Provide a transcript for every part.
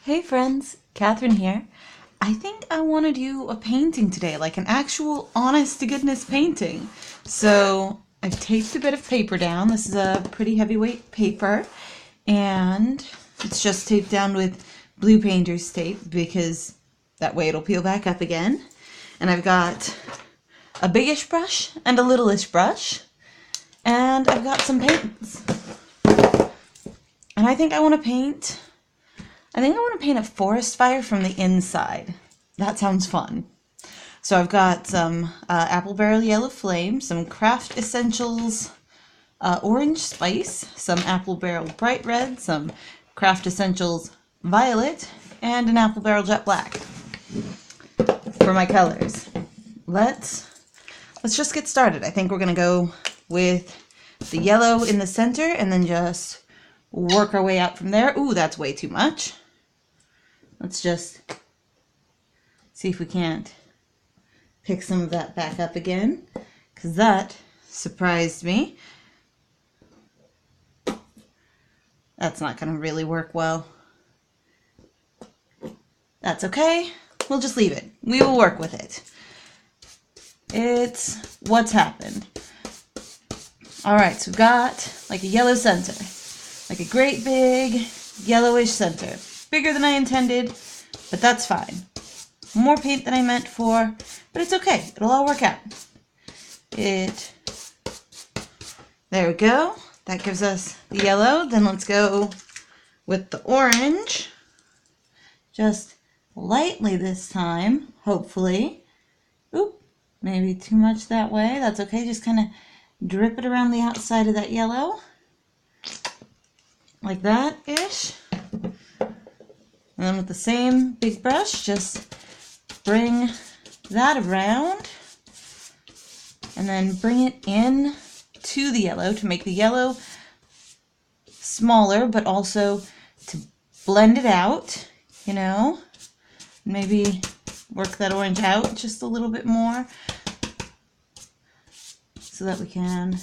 Hey friends, Catherine here. I think I want to do a painting today, like an actual honest to goodness painting. So I've taped a bit of paper down. This is a pretty heavyweight paper, and it's just taped down with blue painter's tape because that way it'll peel back up again. And I've got a biggish brush and a littleish brush, and I've got some paints. And I think I want to paint a forest fire from the inside. That sounds fun. So I've got some Apple Barrel Yellow Flame, some Craft Essentials Orange Spice, some Apple Barrel Bright Red, some Craft Essentials Violet, and an Apple Barrel Jet Black for my colors. Let's just get started. I think we're going to go with the yellow in the center and then just work our way out from there. Ooh, that's way too much. Let's just see if we can't pick some of that back up again, because that surprised me. That's not going to really work well. That's okay. We'll just leave it. We will work with it. It's what's happened. Alright, so we've got like a yellow center. Like a great big yellowish center. Bigger than I intended, but that's fine. More paint than I meant for, but it's okay. It'll all work out. There we go. That gives us the yellow. Then let's go with the orange. Just lightly this time, hopefully. Oop, maybe too much that way. That's okay. Just kind of drip it around the outside of that yellow. Like that-ish. And then with the same big brush, just bring that around. And then bring it in to the yellow to make the yellow smaller, but also to blend it out, you know. Maybe work that orange out just a little bit more so that we can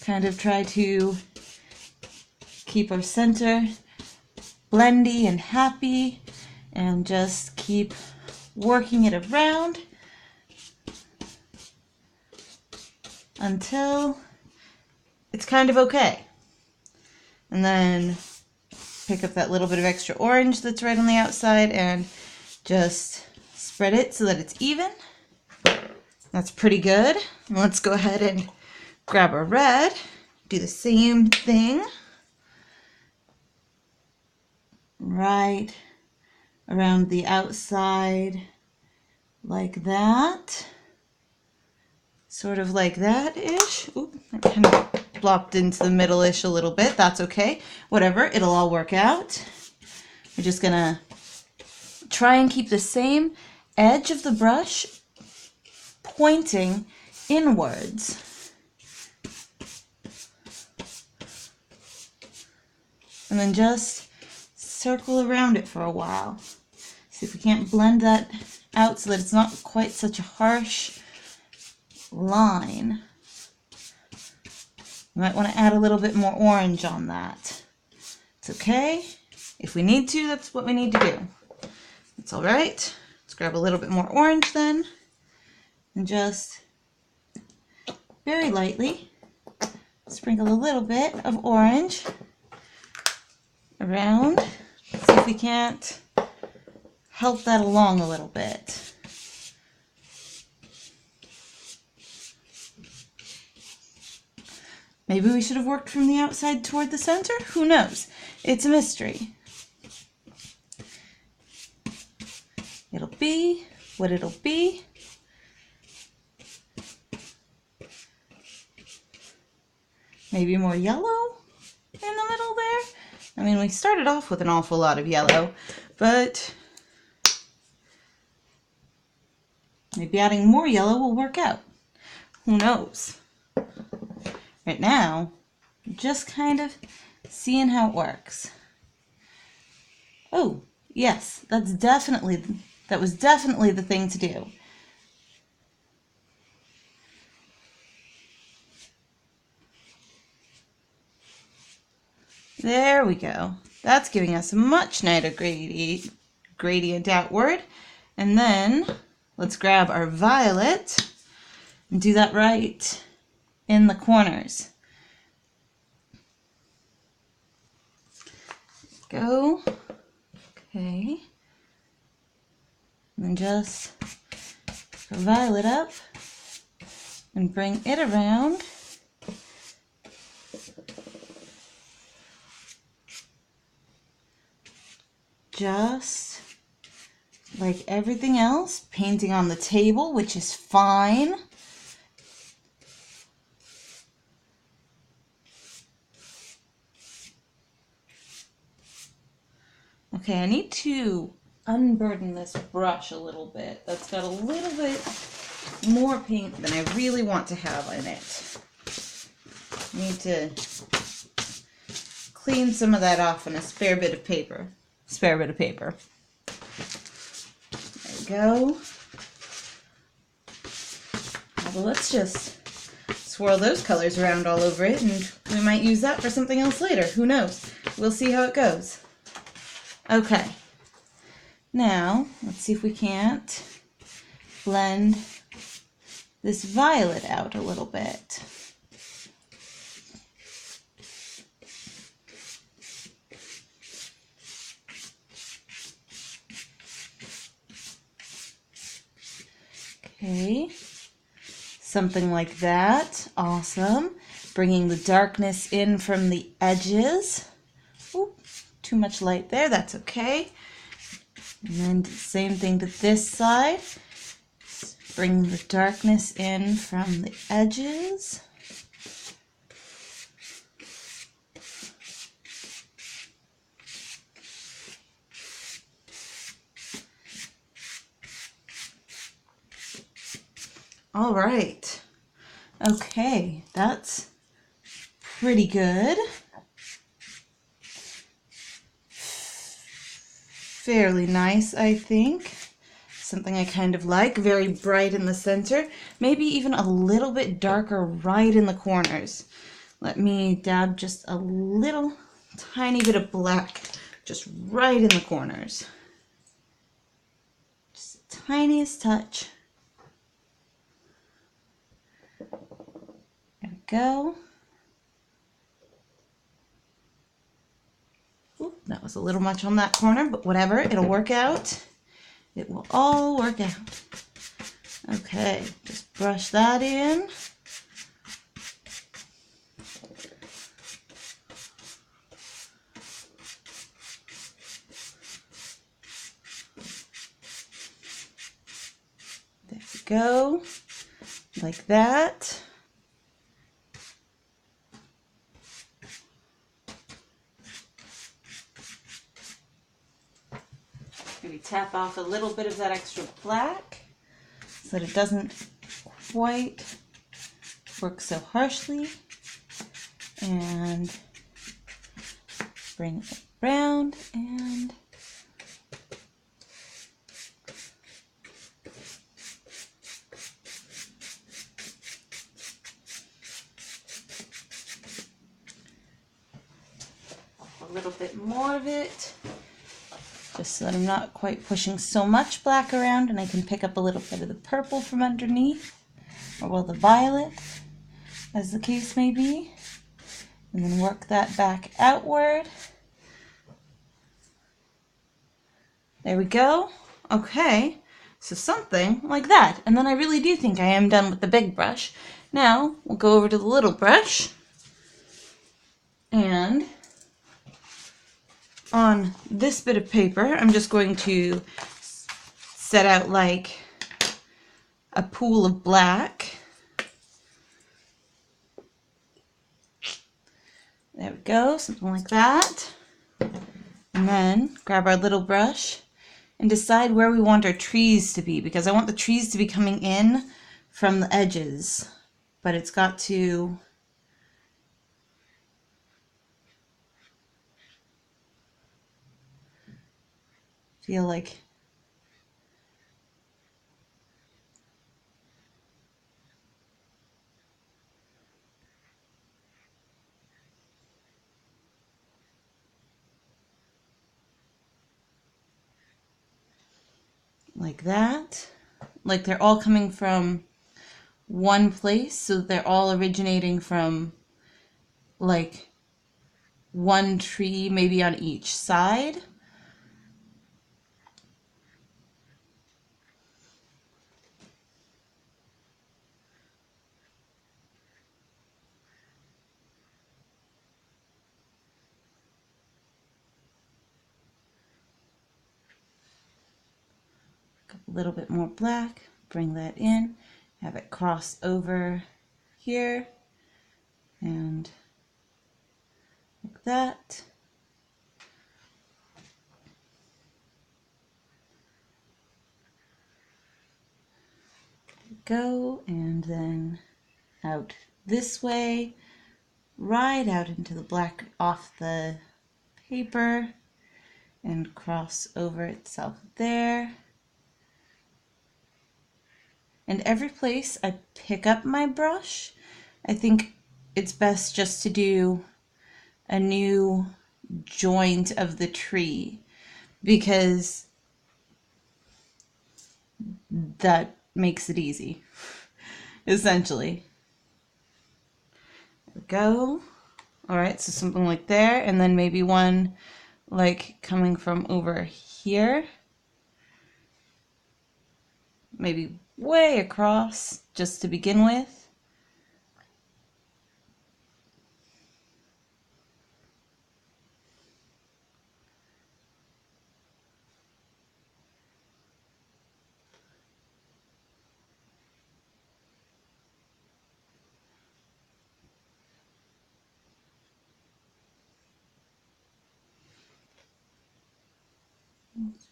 kind of try to keep our center blendy and happy and just keep working it around until it's kind of okay. And then pick up that little bit of extra orange that's right on the outside and just spread it so that it's even. That's pretty good. And let's go ahead and grab our red, do the same thing right around the outside like that, sort of like that-ish. Oop, I kind of blopped into the middle-ish a little bit. That's okay. Whatever, it'll all work out. We're just gonna try and keep the same edge of the brush pointing inwards. And then just circle around it for a while. See if we can't blend that out so that it's not quite such a harsh line. You might want to add a little bit more orange on that. It's okay. If we need to, that's what we need to do. It's all right. Let's grab a little bit more orange then. And just very lightly sprinkle a little bit of orange around. See if we can't help that along a little bit. Maybe we should have worked from the outside toward the center? Who knows? It's a mystery. It'll be what it'll be. Maybe more yellow in the middle there. I mean, we started off with an awful lot of yellow, but maybe adding more yellow will work out. Who knows? Right now, just kind of seeing how it works. Oh, yes, that was definitely the thing to do. There we go. That's giving us a much nicer gradient outward. And then let's grab our violet and do that right in the corners. Go. Okay. And then just violet up and bring it around. Just like everything else, painting on the table, which is fine. Okay, I need to unburden this brush a little bit. That's got a little bit more paint than I really want to have in it. I need to clean some of that off on a spare bit of paper. There we go. Well, let's just swirl those colors around all over it, and we might use that for something else later. Who knows? We'll see how it goes. Okay. Now, let's see if we can't blend this violet out a little bit. Okay, something like that. Awesome. Bringing the darkness in from the edges. Ooh, too much light there, that's okay. And then same thing to this side. Bring the darkness in from the edges. All right. Okay, that's pretty good. Fairly nice, I think. Something I kind of like. Very bright in the center. Maybe even a little bit darker right in the corners. Let me dab just a little tiny bit of black just right in the corners. Just the tiniest touch. There we go. Ooh, that was a little much on that corner, but whatever, it'll work out. It will all work out. Okay, just brush that in. There we go, like that. Maybe tap off a little bit of that extra black so that it doesn't quite work so harshly. And bring it around and a little bit more of it, just so that I'm not quite pushing so much black around, and I can pick up a little bit of the purple from underneath, or well, the violet, as the case may be, and then work that back outward. There we go. Okay, so something like that, and then I really do think I am done with the big brush. Now we'll go over to the little brush, and on this bit of paper, I'm just going to set out like a pool of black. There we go, something like that. And then grab our little brush and decide where we want our trees to be, because I want the trees to be coming in from the edges, but it's got to feel like like that. Like they're all coming from one place, so they're all originating from like one tree, maybe on each side. A little bit more black, bring that in, have it cross over here, and like that. Go, and then out this way, right out into the black off the paper, and cross over itself there. And every place I pick up my brush, I think it's best just to do a new joint of the tree, because that makes it easy, essentially. There we go. All right, so something like there, and then maybe one like coming from over here, maybe way across just to begin with.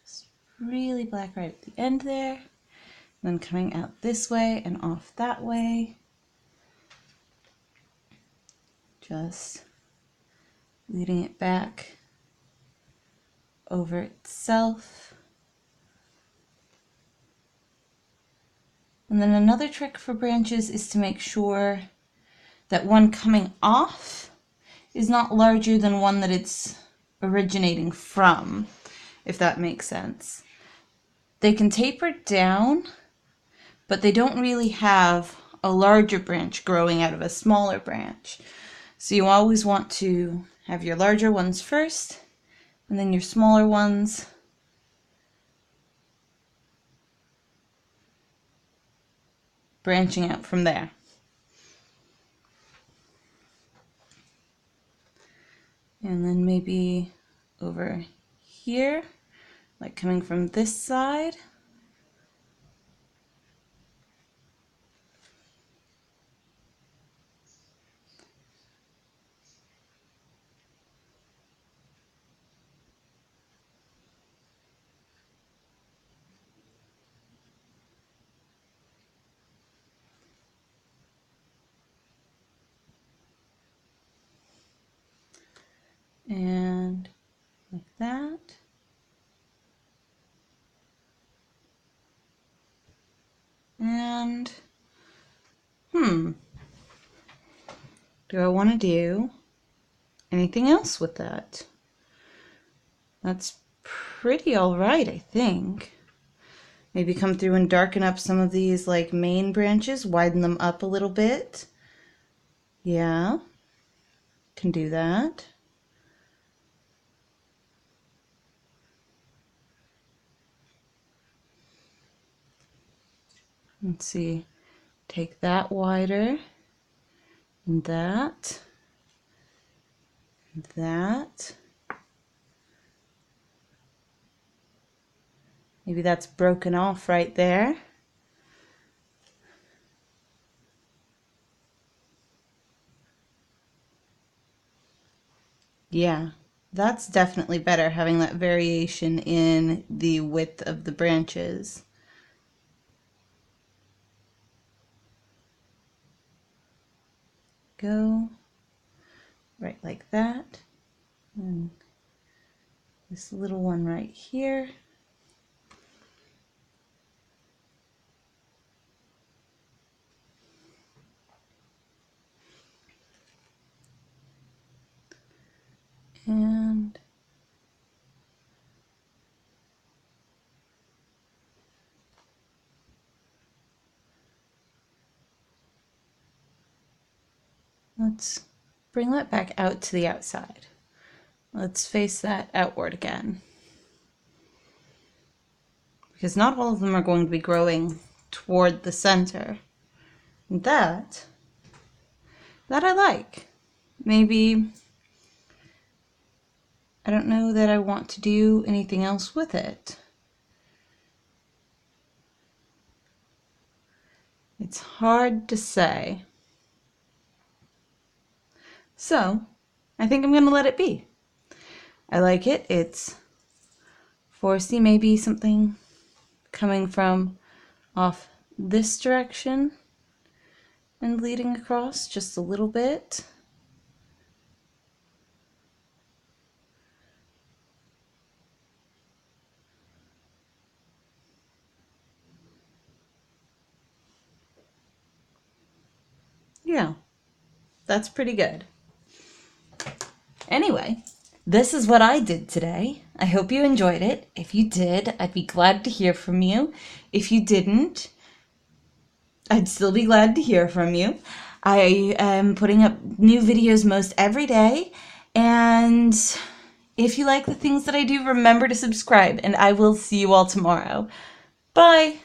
Just really black right at the end there, then coming out this way and off that way. Just leading it back over itself. And then another trick for branches is to make sure that one coming off is not larger than one that it's originating from, if that makes sense. They can taper down, but they don't really have a larger branch growing out of a smaller branch. So you always want to have your larger ones first, and then your smaller ones branching out from there. And then maybe over here, like coming from this side. And like that. And, do I want to do anything else with that? That's pretty all right, I think. Maybe come through and darken up some of these like main branches, widen them up a little bit. Yeah, can do that. Let's see, take that wider, and that, and that. Maybe that's broken off right there. Yeah, that's definitely better, having that variation in the width of the branches. Go right like that. And this little one right here. And Let's bring that back out to the outside. Let's face that outward again. Because not all of them are going to be growing toward the center. That I like. Maybe, I don't know that I want to do anything else with it. It's hard to say. So, I think I'm going to let it be. I like it. It's foresty, maybe something coming from off this direction and leading across just a little bit. Yeah, that's pretty good. Anyway, this is what I did today. I hope you enjoyed it. If you did, I'd be glad to hear from you. If you didn't, I'd still be glad to hear from you. I am putting up new videos most every day, and if you like the things that I do, remember to subscribe, and I will see you all tomorrow. Bye!